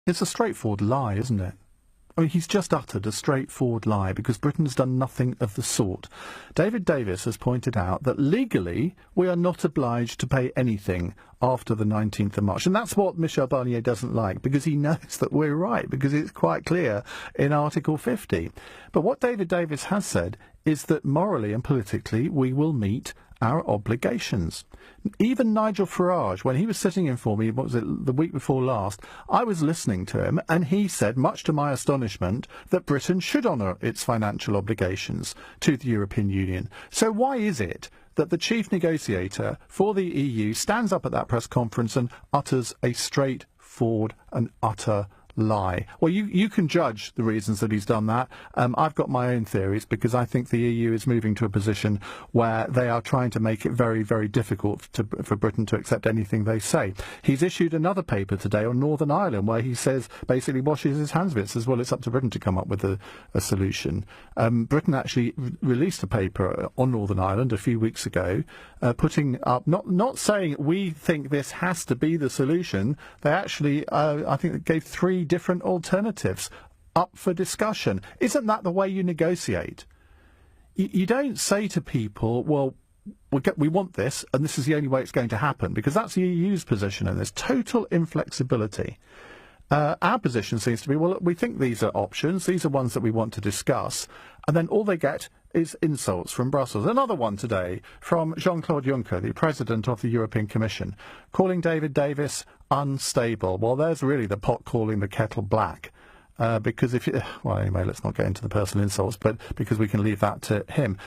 It's a straightforward lie, isn't it? I mean, he's just uttered a straightforward lie because Britain has done nothing of the sort. David Davis has pointed out that legally we are not obliged to pay anything after the 19th of March. And that's what Michel Barnier doesn't like, because he knows that we're right, because it's quite clear in Article 50. But what David Davis has said is that morally and politically we will meet our obligations. Even Nigel Farage, when he was sitting in for me, what was it, the week before last, I was listening to him, and he said, much to my astonishment, that Britain should honour its financial obligations to the European Union. So why is it that the chief negotiator for the EU stands up at that press conference and utters a straightforward and utter lie? Well, you can judge the reasons that he's done that. I've got my own theories, because I think the EU is moving to a position where they are trying to make it very, very difficult for Britain to accept anything they say. He's issued another paper today on Northern Ireland where he says, basically washes his hands of it, says, well, it's up to Britain to come up with a solution. Britain actually released a paper on Northern Ireland a few weeks ago, putting up, not saying we think this has to be the solution. They actually, I think, they gave 3 different alternatives up for discussion. Isn't that the way you negotiate? You don't say to people, well, we want this, and this is the only way it's going to happen, because that's the EU's position, and there's total inflexibility. Our position seems to be, well, we think these are options, these are ones that we want to discuss, and then all they get is insults from Brussels. Another one today from Jean-Claude Juncker, the President of the European Commission, calling David Davis unstable. Well, there's really the pot calling the kettle black. Because well, anyway, let's not get into the personal insults, but because we can leave that to him.